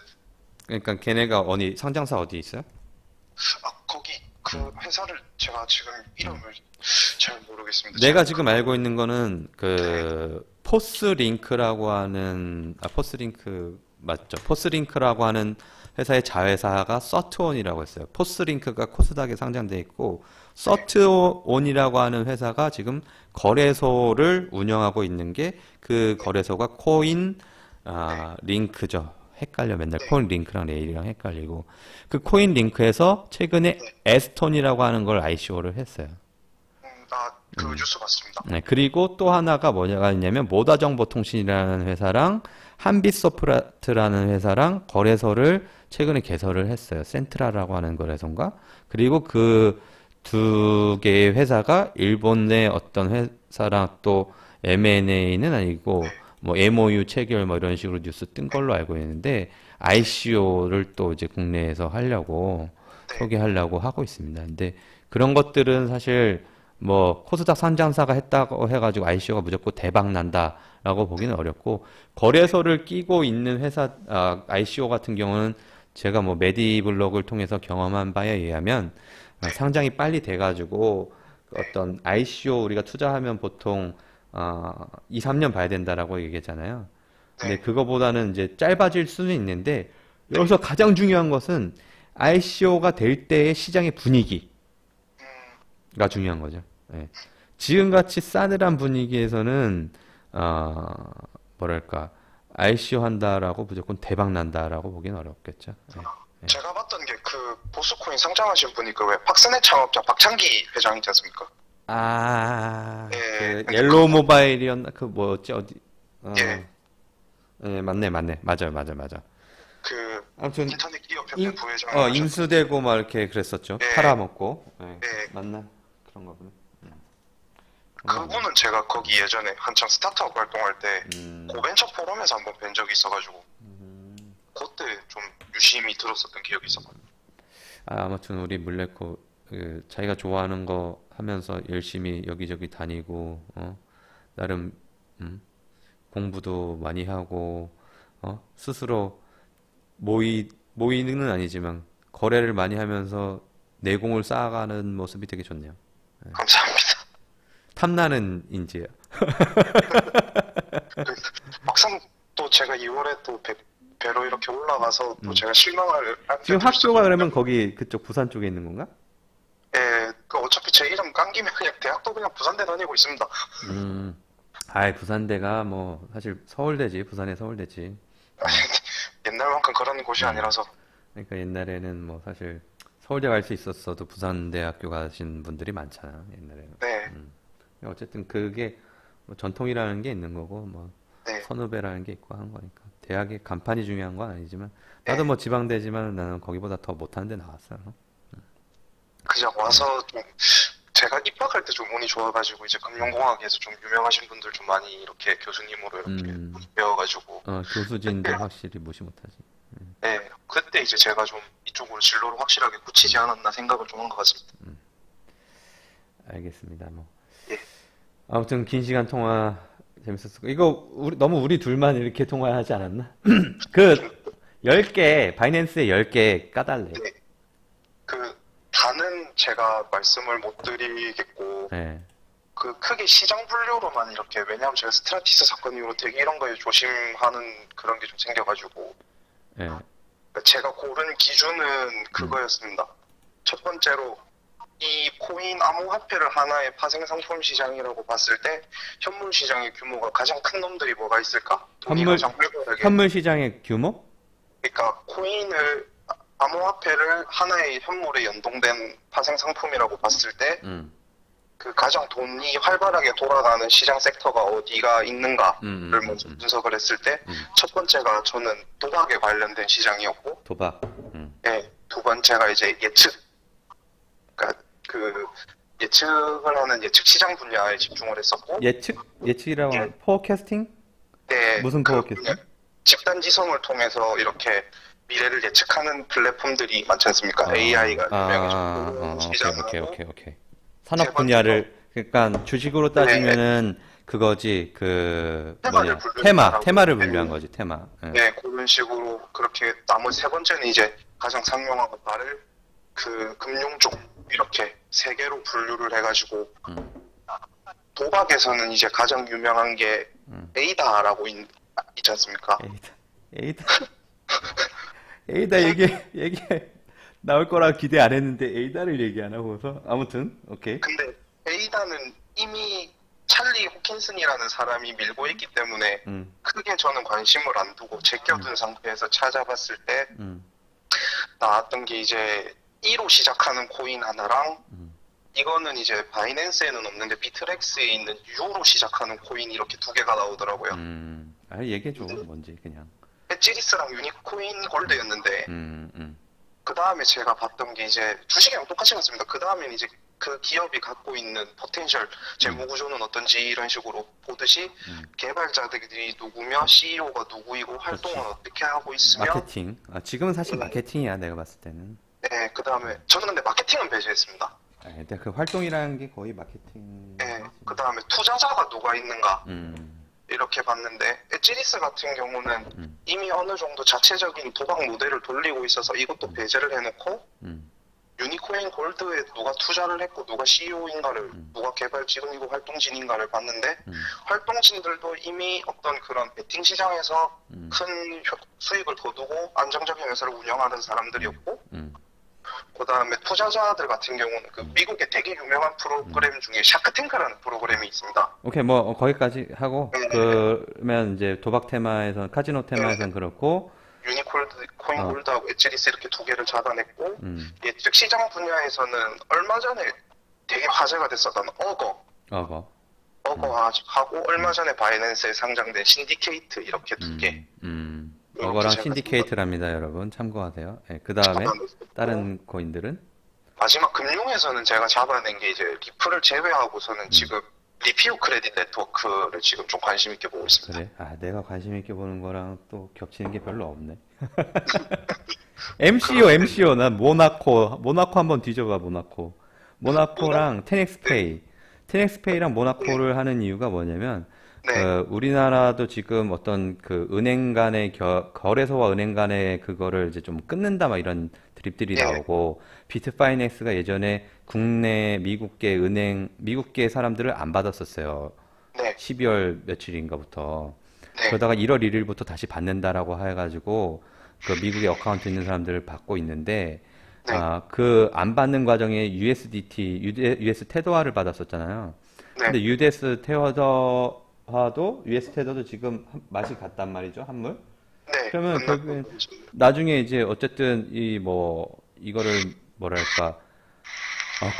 그러니까 걔네가 상장사 어디 있어요? 거기 음. 그 회사를 제가 지금 이름을 잘 모르겠습니다. 내가 제가 지금 알고 있는 거는 네, 그 포스링크라고 하는 포스링크 맞죠? 포스링크라고 하는 회사의 자회사가 서트온이라고 했어요. 포스링크가 코스닥에 상장돼 있고 네, 서트온이라고 하는 회사가 지금 거래소를 운영하고 있는 게 그 거래소가 코인 네, 링크죠. 헷갈려 맨날 네, 코인 링크랑 레일이랑 헷갈리고 그 코인 링크에서 최근에 네. 에스톤이라고 하는 걸 ICO를 했어요. 그 음. 뉴스 봤습니다. 네, 그리고 또 하나가 뭐냐가 있냐면 모다정보통신이라는 회사랑 한빛소프트라는 회사랑 거래소를 최근에 개설을 했어요. 센트라라고 하는 거래소인가? 그리고 그 두 개의 회사가 일본의 어떤 회사랑 또 M&A는 아니고 뭐 MOU 체결 뭐 이런 식으로 뉴스 뜬 걸로 알고 있는데 네, ICO를 또 이제 국내에서 하려고 네, 소개하려고 하고 있습니다. 근데 그런 것들은 사실 뭐 코스닥 상장사가 했다고 해가지고 ICO가 무조건 대박 난다라고 보기는 어렵고 네, 거래소를 끼고 있는 회사 ICO 같은 경우는 제가 뭐 메디블록을 통해서 경험한 바에 의하면 네, 상장이 빨리 돼가지고 그 네, 어떤 ICO 우리가 투자하면 보통 2, 3년 봐야 된다라고 얘기했잖아요. 근데 네. 그거보다는 이제 짧아질 수는 있는데 여기서 가장 중요한 것은 ICO가 될 때의 시장의 분위기가 중요한 거죠. 예. 지금같이 싸늘한 분위기에서는 뭐랄까 ICO 한다라고 무조건 대박 난다라고 보기는 어렵겠죠. 예. 예. 제가 봤던 게 그 보스코인 상장하신 분이 그 왜 박스넷 창업자 박창기 회장 있지 않습니까? 예, 그 근데 옐로우 모바일이었나? 그 뭐였지? 어디? 예, 예, 맞네, 맞네. 맞아요, 맞아요, 맞아. 그 아무튼 인터넷 기업협회 부회장을 하셨던 인수되고 막 이렇게 그랬었죠. 예, 팔아먹고. 예, 예, 맞나? 그런 거구나. 그런 거 같네. 그분은 제가 거기 예전에 한창 스타트업 활동할 때 음, 고벤처 포럼에서 한번 뵌 적이 있어가지고 그때 좀 유심히 들었었던 기억이 있어가지고 아무튼 우리 물레코 자기가 좋아하는 거 하면서 열심히 여기저기 다니고 나름 공부도 많이 하고 스스로 모이는 아니지만 거래를 많이 하면서 내공을 쌓아가는 모습이 되게 좋네요. 감사합니다. 탐나는 인재야. 그 막상 또 제가 2월에 또 배로 이렇게 올라가서 또 제가 실망을 한 지금 적도 학교가 있었거든요. 그러면 거기 그쪽 부산 쪽에 있는 건가? 예, 그 어차피 제 이름 깡기면 그냥 대학도 그냥 부산대 다니고 있습니다. 음, 부산대가 뭐 사실 서울대지, 부산의 서울대지. 음, 옛날만큼 그런 곳이 음. 아니라서 그러니까 옛날에는 뭐 사실 서울대 갈 수 있었어도 부산대학교 가신 분들이 많잖아, 옛날에는. 네, 음. 어쨌든 그게 뭐 전통이라는 게 있는 거고, 뭐 네, 선후배라는 게 있고 한 거니까. 대학의 간판이 중요한 건 아니지만, 나도 네. 뭐 지방대지만 나는 거기보다 더 못하는 데 나왔어. 그냥 와서 좀 제가 입학할 때 좀 운이 좋아가지고 이제 금융공학에서 좀 유명하신 분들 좀 많이 이렇게 교수님으로 이렇게 음, 배워가지고 그때 교수진들 확실히 무시 못하지. 네, 그때 이제 제가 좀 이쪽으로 진로를 확실하게 굳히지 않았나 생각을 좀 한 것 같습니다. 알겠습니다. 뭐. 예, 아무튼 긴 시간 통화 재밌었고, 이거 너무 우리 둘만 이렇게 통화하지 않았나? 그 10개, 바이낸스에 10개 까달래. 네, 그 다는 제가 말씀을 못 드리겠고 예. 그 크게 시장 분류로만 이렇게 왜냐하면 제가 스트라티스 사건 이후로 되게 이런 거에 조심하는 그런 게 좀 생겨가지고 예. 제가 고른 기준은 음. 그거였습니다. 첫 번째로 이 코인 암호화폐를 하나의 파생 상품 시장이라고 봤을 때 현물 시장의 규모가 가장 큰 놈들이 뭐가 있을까? 돈이 현물, 가장 활발하게 현물 시장의 규모? 그러니까 코인을 암호화폐를 하나의 현물에 연동된 파생 상품이라고 봤을 때 음. 그 가장 돈이 활발하게 돌아가는 시장 섹터가 어디가 있는가를 먼저 분석을 했을 때 음. 첫 번째가 저는 도박에 관련된 시장이었고 도박. 네, 두 번째가 이제 예측 그러니까 그 예측을 하는 예측 시장 분야에 집중을 했었고 예측이라고 예, 하면 포캐스팅? 네, 무슨 그 분야 포캐스팅? 집단 지성을 통해서 이렇게 미래를 예측하는 플랫폼들이 많지 않습니까? AI가 유명해졌고 그런 오케이, 시장하고 오케이, 오케이. 세 산업 번째로 분야를, 그러니까 주식으로 네, 따지면은 그거지, 테마를 테마를 분류한다라고 분류한 거지, 테마. 예. 네, 그런 식으로 그렇게 나머지 세 번째는 이제 가장 상용화가 빠를 그 금융 쪽 이렇게 세 개로 분류를 해가지고 음, 도박에서는 이제 가장 유명한 게 음. 에이다라고 있지 않습니까? 에이다, 에이다, 에이다 얘기 나올 거라 기대 안 했는데 에이다를 얘기 안 하고서 아무튼 오케이. 근데 에이다는 이미 찰리 호킨슨이라는 사람이 밀고 있기 때문에 음, 크게 저는 관심을 안 두고 제껴둔 상태에서 찾아봤을 때 음, 나왔던 게 이제 2로 시작하는 코인 하나랑 음, 이거는 이제 바이낸스에는 없는데 비트렉스에 있는 U로 시작하는 코인 이렇게 두 개가 나오더라고요. 얘기해줘, 근데 뭔지 그냥. 배지리스랑 유니코인 골드였는데 음, 음, 그 다음에 제가 봤던 게 이제 주식이랑 똑같이 갔습니다. 그 다음엔 이제 그 기업이 갖고 있는 포텐셜, 재무 구조는 어떤지 이런 식으로 보듯이 개발자들이 누구며 CEO가 누구이고 활동은 그렇지. 어떻게 하고 있으며 마케팅. 지금은 사실 네, 마케팅이야, 내가 봤을 때는. 네, 그 다음에 저는 근데 마케팅은 배제했습니다. 근데 그 활동이라는 게 거의 마케팅 네, 하지. 그 다음에 투자자가 누가 있는가 음, 이렇게 봤는데 엣지리스 같은 경우는 음, 이미 어느 정도 자체적인 도박 모델을 돌리고 있어서 이것도 배제를 해놓고 음, 유니코인 골드에 누가 투자를 했고 누가 CEO인가를 음, 누가 개발진이고 활동진인가를 봤는데 음, 활동진들도 이미 어떤 그런 베팅 시장에서 음, 큰 수익을 거두고 안정적인 회사를 운영하는 음, 사람들이었고 음, 그 다음에 투자자들 같은 경우는 그 음, 미국의 되게 유명한 음. 프로그램 중에 샤크탱크라는 프로그램이 있습니다. 오케이, 뭐, 거기까지 하고, 네, 그러면 이제 도박 테마에선, 카지노 네, 테마에선 그렇고, 유니콜드, 코인 어, 골드하고 엣지리스 이렇게 두 개를 잡아냈고 음, 예측 시장 분야에서는 얼마 전에 되게 화제가 됐었던 어거, 음, 어거하고 얼마 음, 전에 바이낸스에 상장된 신디케이트 이렇게 두 개 이렇게 어거랑 제가 생각 신디케이트랍니다, 여러분. 참고하세요. 예, 그 다음에, 잡아냈었고 다른 코인들은? 마지막 금융에서는 제가 잡아낸 게 이제 리플을 제외하고서는 음, 지금 리피우 크레딧 네트워크를 지금 좀 관심 있게 보고 있습니다. 그래? 아, 내가 관심 있게 보는 거랑 또 겹치는 게 별로 없네. MCO, 그런데 MCO. 난 모나코 한번 뒤져봐, 모나코. 문화 모나코랑 네, 테넥스페이. 테넥스페이랑 네, 모나코를 하는 이유가 뭐냐면, 네, 우리나라도 지금 어떤 그 은행 간의 거래소와 은행 간의 그거를 이제 좀 끊는다 막 이런 드립들이 네, 나오고, 비트파이넥스가 예전에 국내 미국계 은행, 미국계 사람들을 안 받았었어요. 네, 12월 며칠인가부터. 네, 그러다가 1월 1일부터 다시 받는다라고 해가지고 그 미국에 어카운트 있는 사람들을 받고 있는데 네, 그 안 받는 과정에 USDT, US 테더화를 받았었잖아요. 네, 근데 US 테더화도 US 테더도 지금 맛이 갔단 말이죠, 한물. 네, 그러면 끝났고 결국엔 나중에 이제 어쨌든 이 뭐 이거를 뭐랄까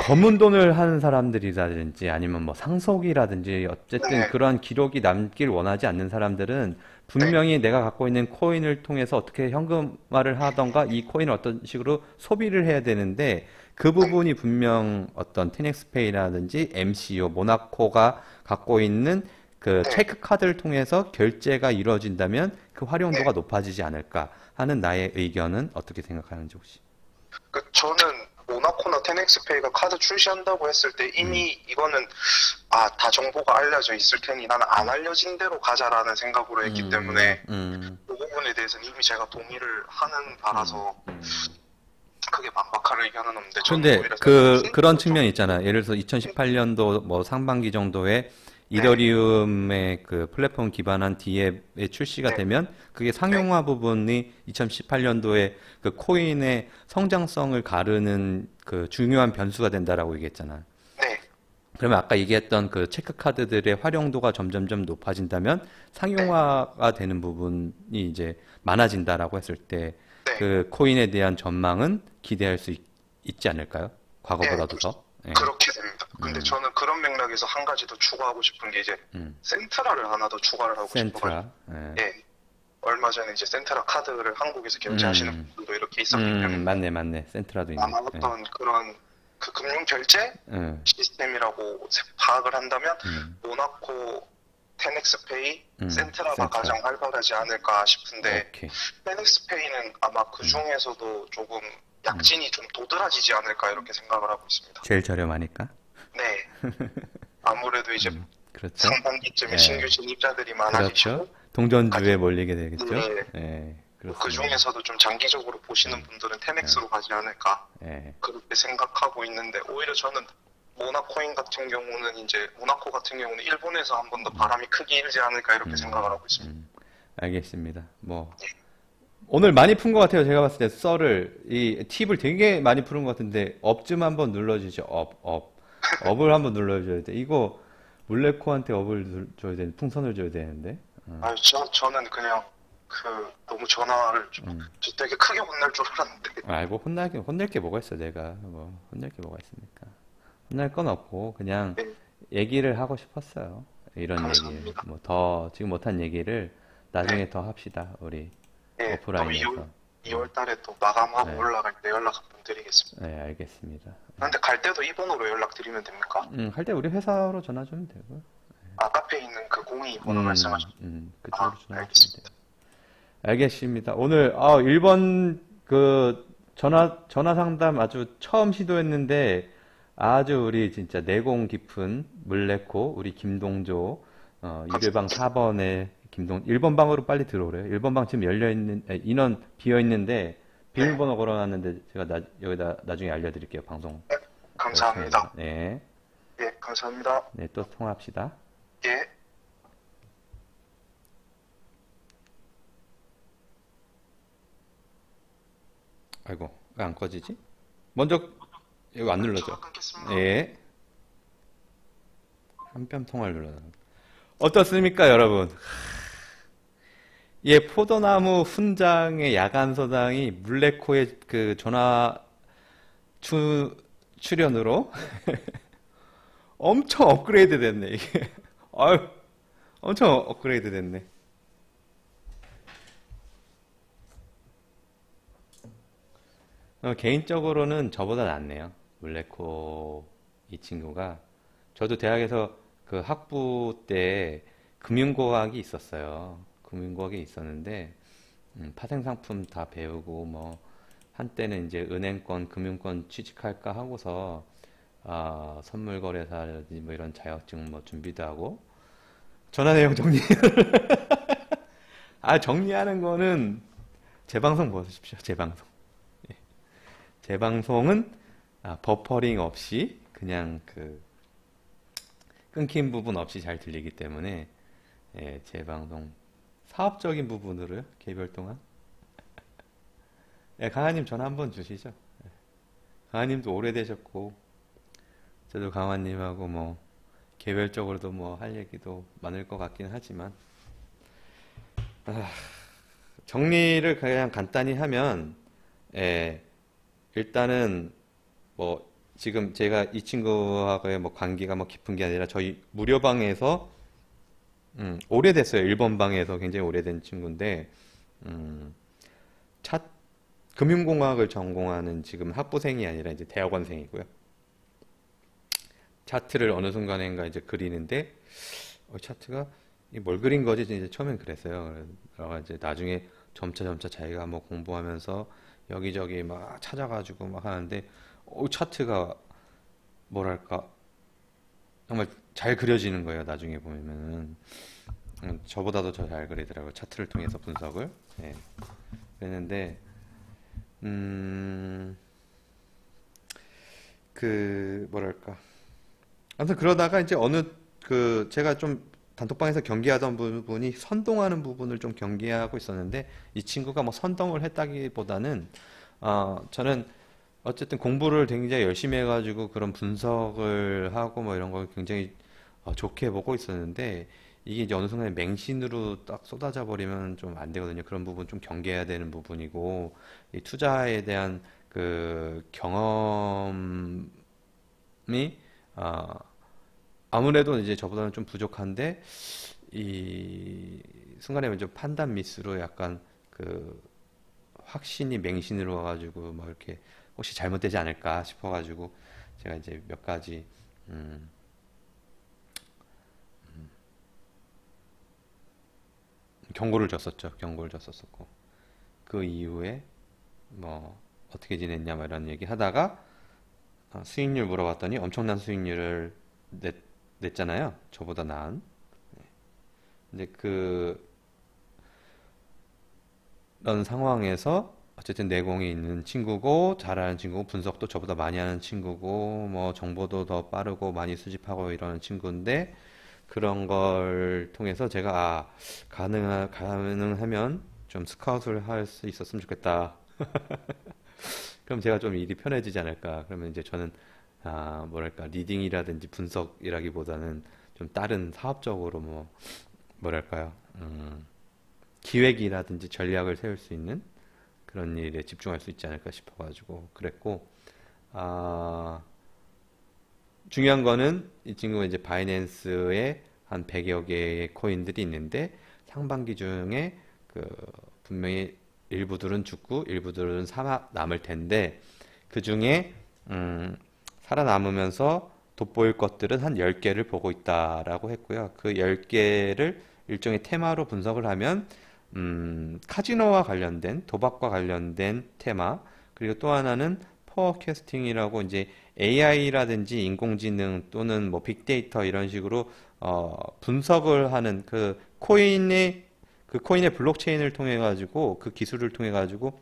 검은 돈을 하는 사람들이라든지 아니면 뭐 상속이라든지 어쨌든 네, 그러한 기록이 남길 원하지 않는 사람들은 네, 분명히 내가 갖고 있는 코인을 통해서 어떻게 현금화를 하던가 이 코인을 어떤 식으로 소비를 해야 되는데 그 네, 부분이 분명 어떤 테넥스페이라든지 MCO, 모나코가 갖고 있는 그 네, 체크 카드를 통해서 결제가 이루어진다면 그 활용도가 네. 높아지지 않을까 하는 나의 의견은 어떻게 생각하는지 혹시? 저는 모나코나 테넥스페이가 카드 출시한다고 했을 때 음, 이미 이거는 다 정보가 알려져 있을 테니 나는 안 알려진 대로 가자라는 생각으로 했기 음, 때문에 음, 그 부분에 대해서는 이미 제가 동의를 하는 음, 바라서 음. 크게 반박할 의견은 없는데 저는 근데 오히려 생각보다 그런 좀 측면이 있잖아. 예를 들어서 2018년도 뭐 상반기 정도에 네, 이더리움의 그 플랫폼 기반한 DApp이 출시가 네, 되면 그게 네, 상용화 부분이 2018년도에 그 코인의 성장성을 가르는 그 중요한 변수가 된다라고 얘기했잖아. 네, 그러면 아까 얘기했던 그 체크카드들의 활용도가 점점점 높아진다면 네, 상용화가 되는 부분이 이제 많아진다라고 했을 때 네, 그 코인에 대한 전망은 기대할 수 있지 않을까요? 네, 과거보다도 더? 예. 그렇게 됩니다. 근데 음, 저는 그런 맥락에서 한 가지 더 추가하고 싶은 게 이제 음. 센트라를 하나 더 추가를 하고 싶어가지고 센트라. 예. 예, 얼마 전에 이제 센트라 카드를 한국에서 결제하시는 음, 분들도 이렇게 있었기 때문에 맞네, 맞네. 센트라도 있네. 아마 예. 어떤 그런 그 금융 결제 음, 시스템이라고 파악을 한다면 음, 모나코, 테넥스페이, 센트라가 센트라. 가장 활발하지 않을까 싶은데 오케이. 테넥스페이는 아마 그 음, 중에서도 조금 음. 약진이 좀 도드라지지 않을까 이렇게 생각을 하고 있습니다. 제일 저렴하니까. 네, 아무래도 이제 그렇죠. 상반기쯤에 예. 신규 진입자들이 그렇죠. 많아지시고 동전주에 가장 몰리게 되겠죠. 네, 예. 그 그렇습니다. 중에서도 좀 장기적으로 보시는 분들은 예. 테넥스로 가지 않을까 예. 그렇게 생각하고 있는데 오히려 저는 모나코인 같은 경우는 이제 모나코 같은 경우는 일본에서 한 번 더 바람이 크게 일지 않을까 이렇게 생각을 음, 하고 있습니다. 알겠습니다. 뭐, 오늘 많이 푼 것 같아요. 제가 봤을 때 이 팁을 되게 많이 푸는 것 같은데, 업 좀 한번 눌러주죠. 업. 업을 한번 눌러줘야 돼. 이거, 물레코한테 업을 줘야 되는, 풍선을 줘야 되는데. 아, 저는 그냥 그 너무 전화를 음. 저 되게 크게 혼날 줄 알았는데 알고 혼낼 게 뭐가 있어, 내가. 뭐, 혼낼 게 뭐가 있습니까? 혼날 건 없고, 그냥 네, 얘기를 하고 싶었어요. 이런 얘기를. 감사합니다. 뭐, 지금 못한 얘기를 나중에 네, 더 합시다. 우리 예, 또 오프라인에서. 2월 달에 또 마감하고 네, 올라갈 때 연락 한번 드리겠습니다. 네, 알겠습니다. 근데 갈 때도 이 번호로 연락드리면 됩니까? 할 때 우리 회사로 전화 주면 되고. 카페에 있는 그 02 번호 말씀하셨죠? 그쪽으로 전화 주시면 돼요. 알겠습니다. 알겠습니다. 오늘, 1번 그 전화 상담 아주 처음 시도했는데 아주 우리 진짜 내공 깊은 물레코, 우리 김동조, 유료방 감사합니다. 4번에 1번 방으로 빨리 들어오래요. 1번 방 지금 인원 비어 있는데 네, 비밀번호 걸어놨는데 제가 여기다 나중에 알려드릴게요. 방송 네, 통해서. 감사합니다. 네, 예, 감사합니다. 네, 또 통화합시다. 예. 아이고, 왜 안 꺼지지? 먼저 이거 안 눌러져. 전화 끊겠습니다. 네, 한 뼘 통화를 눌러요. 어떻습니까, 여러분? 예, 포도나무 훈장의 야간 서당이 물레코의 그 전화 출연으로 엄청 업그레이드 됐네, 이게. 아유, 엄청 업그레이드 됐네. 개인적으로는 저보다 낫네요. 물레코 이 친구가. 저도 대학에서 그 학부 때 금융공학이 있었어요. 금융공학이 있었는데, 파생상품 다 배우고, 뭐, 한때는 이제 은행권, 금융권 취직할까 하고서, 선물거래사라든지 뭐 이런 자격증 뭐 준비도 하고, 전화 내용 정리, 정리하는 거는 재방송 보십시오, 재방송. 재방송은 버퍼링 없이 그냥 그 끊긴 부분 없이 잘 들리기 때문에 예, 재방송 사업적인 부분으로요 개별 동안 예, 강하님 전화 한번 주시죠. 강하님도 오래되셨고 저도 강하님하고 뭐 개별적으로도 뭐 할 얘기도 많을 것 같긴 하지만 정리를 그냥 간단히 하면 예, 일단은 뭐 지금 제가 이 친구하고의 뭐 관계가 뭐 깊은 게 아니라 저희 무료방에서 오래됐어요. 1번 방에서 굉장히 오래된 친구인데 음, 차 금융공학을 전공하는 지금 학부생이 아니라 이제 대학원생이고요. 차트를 어느 순간인가 이제 그리는데 차트가 뭘 그린 거지? 이제 처음엔 그랬어요. 그래서 이제 나중에 점차 자기가 뭐 공부하면서 여기저기 막 찾아가지고 막 하는데 차트가 뭐랄까 정말 잘 그려지는 거예요. 나중에 보면은 저보다도 더 잘 그리더라고요. 차트를 통해서 분석을. 예. 그랬는데 음, 그 뭐랄까 아무튼 그러다가 이제 어느 그 제가 좀 단톡방에서 경계하던 부분이 선동하는 부분을 좀 경계하고 있었는데 이 친구가 뭐 선동을 했다기보다는 저는 어쨌든 공부를 굉장히 열심히 해가지고 그런 분석을 하고 뭐 이런 걸 굉장히 좋게 보고 있었는데 이게 이제 어느 순간에 맹신으로 딱 쏟아져 버리면 좀 안 되거든요. 그런 부분 좀 경계해야 되는 부분이고 이 투자에 대한 그 경험이 어, 아무래도 이제 저보다는 좀 부족한데 이 순간에 좀 판단 미스로 약간 그 확신이 맹신으로 와가지고 막 이렇게 혹시 잘못되지 않을까 싶어가지고 제가 이제 몇 가지 음, 경고를 줬었죠. 경고를 줬었었고 그 이후에 뭐 어떻게 지냈냐 뭐 이런 얘기 하다가 수익률 물어봤더니 엄청난 수익률을 냈잖아요. 저보다 나은. 근데 그런 상황에서 어쨌든 내공이 있는 친구고 잘하는 친구고 분석도 저보다 많이 하는 친구고 뭐 정보도 더 빠르고 많이 수집하고 이러는 친구인데 그런 걸 통해서 제가 가능하면 좀 스카웃을 할 수 있었으면 좋겠다. 그럼 제가 좀 일이 편해지지 않을까. 그러면 이제 저는 뭐랄까 리딩이라든지 분석이라기보다는 좀 다른 사업적으로 뭐 뭐랄까요 기획이라든지 전략을 세울 수 있는 그런 일에 집중할 수 있지 않을까 싶어가지고 그랬고 아 중요한 거는 이 친구가 이제 바이낸스에 한 100여 개의 코인들이 있는데 상반기 중에 그 분명히 일부들은 죽고 일부들은 살아남을 텐데 그 중에 살아남으면서 돋보일 것들은 한 10개를 보고 있다라고 했고요. 그 10개를 일종의 테마로 분석을 하면 카지노와 관련된 도박과 관련된 테마 그리고 또 하나는 포캐스팅이라고 이제 AI라든지 인공지능 또는 뭐 빅데이터 이런 식으로 분석을 하는 그 코인의 블록체인을 통해 가지고 그 기술을 통해 가지고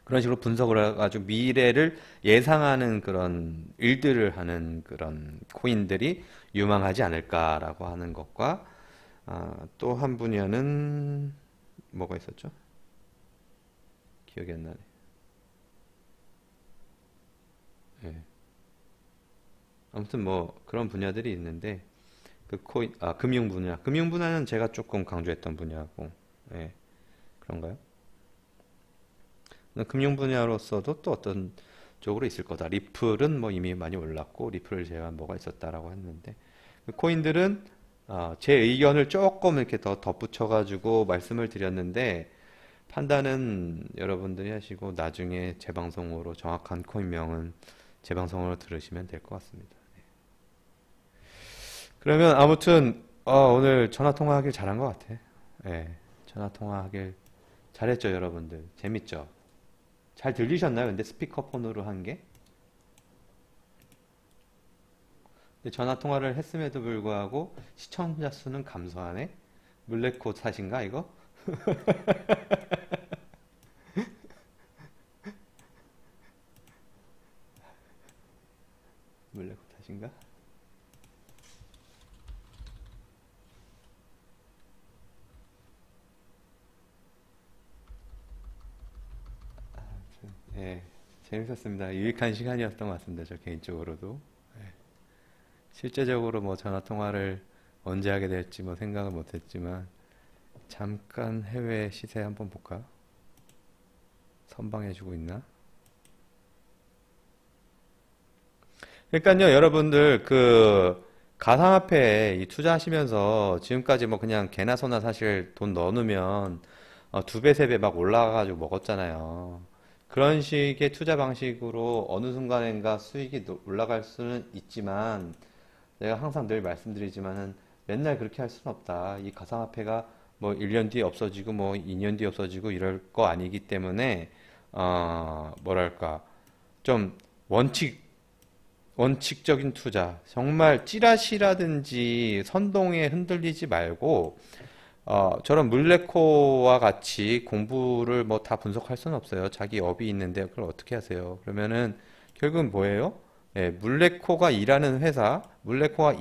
그런 식으로 분석을 해가지고 미래를 예상하는 그런 일들을 하는 그런 코인들이 유망하지 않을까라고 하는 것과 또 한 분야는 뭐가 있었죠? 기억이 안 나네. 예. 아무튼 뭐 그런 분야들이 있는데 그 코인 금융 분야는 제가 조금 강조했던 분야고 예. 그런가요? 금융 분야로서도 또 어떤 쪽으로 있을 거다. 리플은 뭐 이미 많이 올랐고 리플을 제외한 뭐가 있었다라고 했는데 그 코인들은 제 의견을 조금 이렇게 더 덧붙여가지고 말씀을 드렸는데 판단은 여러분들이 하시고 나중에 재방송으로 정확한 코인명은 재방송으로 들으시면 될 것 같습니다. 그러면 아무튼 오늘 전화 통화하길 잘한 것 같아. 예, 전화 통화하길 잘했죠, 여러분들. 재밌죠? 잘 들리셨나요? 근데 스피커폰으로 한 게? 근데 전화 통화를 했음에도 불구하고 시청자 수는 감소하네? 물레코 탓인가, 이거? 물레코 탓인가? 예, 재밌었습니다. 유익한 시간이었던 것 같습니다. 저 개인적으로도. 예. 실제적으로 뭐 전화 통화를 언제 하게 될지 뭐 생각은 못했지만 잠깐 해외 시세 한번 볼까? 선방해주고 있나? 그러니까요, 여러분들 그 가상화폐에 이 투자하시면서 지금까지 뭐 그냥 개나 소나 사실 돈 넣어놓으면 두 배, 세 배 막 올라가가지고 먹었잖아요. 그런 식의 투자 방식으로 어느 순간인가 수익이 올라갈 수는 있지만 내가 항상 늘 말씀드리지만은 맨날 그렇게 할 수는 없다. 이 가상화폐가 뭐 1년 뒤에 없어지고 뭐 2년 뒤에 없어지고 이럴 거 아니기 때문에 뭐랄까 좀 원칙적인 투자 정말 찌라시라든지 선동에 흔들리지 말고 저런 물레코와 같이 공부를 뭐 다 분석할 수는 없어요. 자기 업이 있는데 그걸 어떻게 하세요? 그러면은 결국은 뭐예요? 예, 물레코가 일하는 회사, 물레코가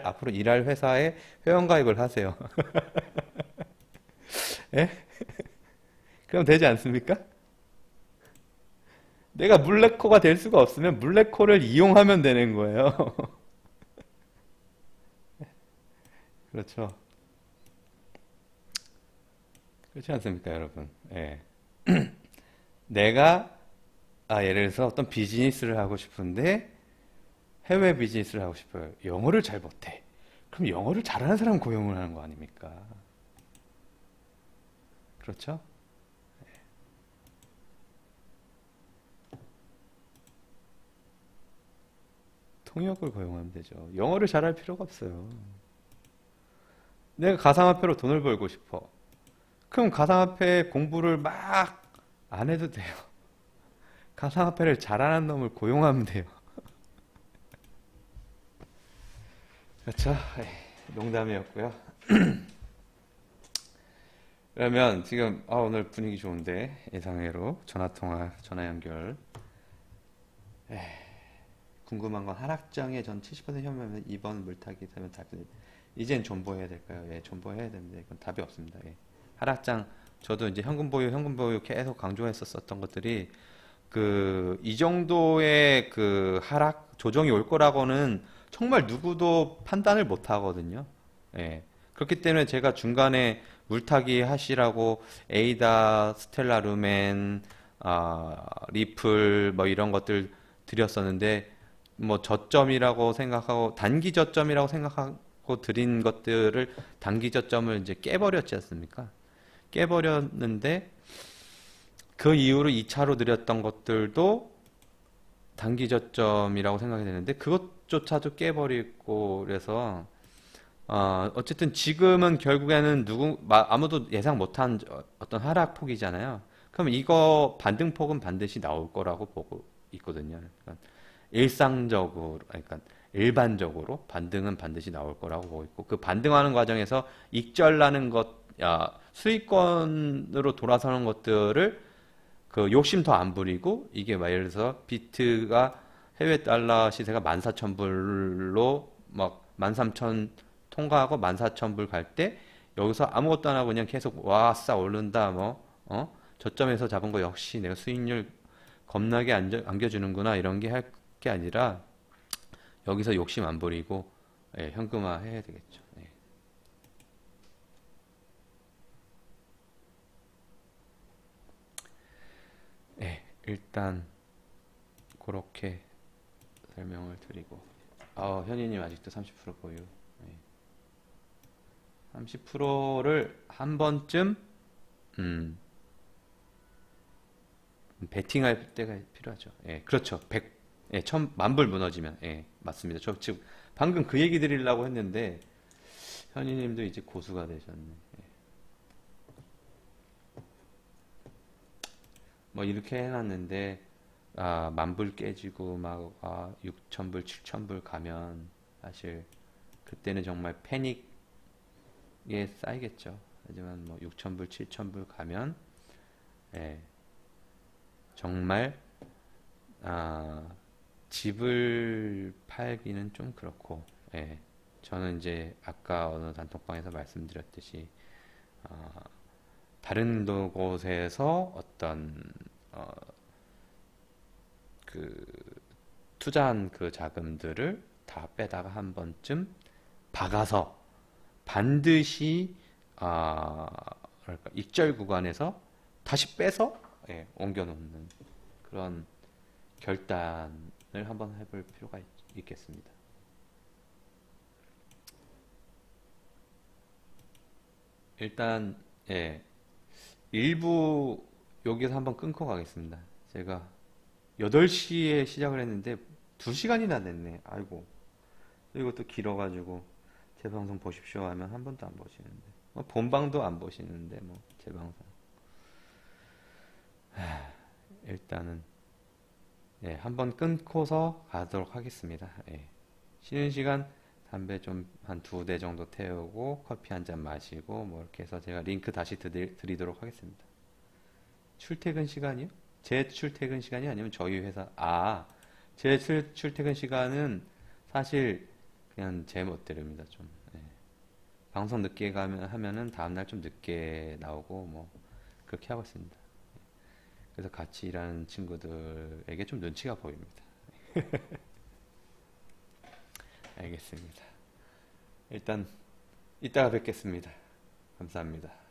앞으로 일할 회사에 회원가입을 하세요. 예? 그럼 되지 않습니까? 내가 물레코가 될 수가 없으면 물레코를 이용하면 되는 거예요. 그렇죠. 그렇지 않습니까, 여러분? 예. 내가 예를 들어서 어떤 비즈니스를 하고 싶은데 해외 비즈니스를 하고 싶어요. 영어를 잘 못해. 그럼 영어를 잘하는 사람 고용을 하는 거 아닙니까? 그렇죠? 통역을 고용하면 되죠. 영어를 잘할 필요가 없어요. 내가 가상화폐로 돈을 벌고 싶어. 그럼 가상화폐 공부를 막 안 해도 돼요. 가상화폐를 잘하는 놈을 고용하면 돼요. 그렇죠? 농담이었고요. 그러면 지금 오늘 분위기 좋은데 예상외로 전화통화, 전화 연결. 궁금한 건 하락장에 전 70% 현명하면 2번 물타기 되면 답이 이젠 존버해야 될까요? 예, 존버해야 됩니다. 이건 답이 없습니다. 예. 하락장 저도 이제 현금 보유 계속 강조했었던 것들이 이 정도의 그 하락 조정이 올 거라고는 정말 누구도 판단을 못 하거든요. 예. 그렇기 때문에 제가 중간에 물타기 하시라고 에이다, 스텔라 루멘, 리플 뭐 이런 것들 드렸었는데 뭐 저점이라고 생각하고 단기 저점이라고 생각하고 드린 것들을 단기 저점을 이제 깨버렸지 않습니까? 깨버렸는데 그 이후로 2차로 드렸던 것들도 단기 저점이라고 생각이 되는데 그것조차도 깨버리고 그래서 어쨌든 지금은 결국에는 아무도 예상 못한 어떤 하락폭이잖아요. 그럼 이거 반등폭은 반드시 나올 거라고 보고 있거든요. 그러니까 그러니까 일반적으로 반등은 반드시 나올 거라고 보고 있고 그 반등하는 과정에서 익절나는 것, 수익권으로 돌아서는 것들을 그 욕심 더 안 부리고 이게 막 예를 들어서 비트가 해외 달러 시세가 14,000불로 막 13,000 통과하고 14,000불 갈 때 여기서 아무것도 안 하고 그냥 계속 와싸 오른다 뭐 저점에서 잡은 거 역시 내가 수익률 겁나게 안겨주는구나 이런 게 할 게 아니라 여기서 욕심 안 부리고 예, 현금화 해야 되겠죠. 예. 예, 일단 그렇게 설명을 드리고 현희님 아직도 30% 보유. 예. 30%를 한 번쯤 베팅할 때가 필요하죠. 예, 그렇죠. 100, 예, 1000만불 무너지면, 예, 맞습니다. 저 지금 방금 그 얘기 드리려고 했는데, 현희님도 이제 고수가 되셨네. 예. 뭐 이렇게 해놨는데, 만불 깨지고 막, 6천불, 7천불 가면, 사실, 그때는 정말 패닉에 쌓이겠죠. 하지만 뭐 6천불, 7천불 가면, 예, 정말 집을 팔기는 좀 그렇고, 예. 저는 이제 아까 어느 단톡방에서 말씀드렸듯이 다른 곳에서 어떤 그 투자한 그 자금들을 다 빼다가 한 번쯤 박아서 반드시 뭐랄까 익절 구간에서 다시 빼서 예, 옮겨놓는 그런 결단을 한번 해볼 필요가 있겠습니다. 일단 예, 일부 여기서 한번 끊고 가겠습니다. 제가 8시에 시작을 했는데 2시간이나 됐네. 아이고. 이것도 길어가지고 제 방송 보십시오 하면 한 번도 안 보시는데 본방도 안 보시는데 뭐 제 방송 일단은 예, 한번 끊고서 가도록 하겠습니다. 예. 쉬는 시간 담배 좀 한 2대 정도 태우고 커피 한 잔 마시고 뭐 이렇게 해서 제가 링크 다시 드리도록 하겠습니다. 출퇴근 시간이요? 제 출퇴근 시간이 아니면 저희 회사 제 출퇴근 시간은 사실 그냥 제 멋대로입니다. 좀 예. 방송 늦게 하면은 다음날 좀 늦게 나오고 뭐 그렇게 하고 있습니다. 그래서 같이 일하는 친구들에게 좀 눈치가 보입니다. 알겠습니다. 일단 이따가 뵙겠습니다. 감사합니다.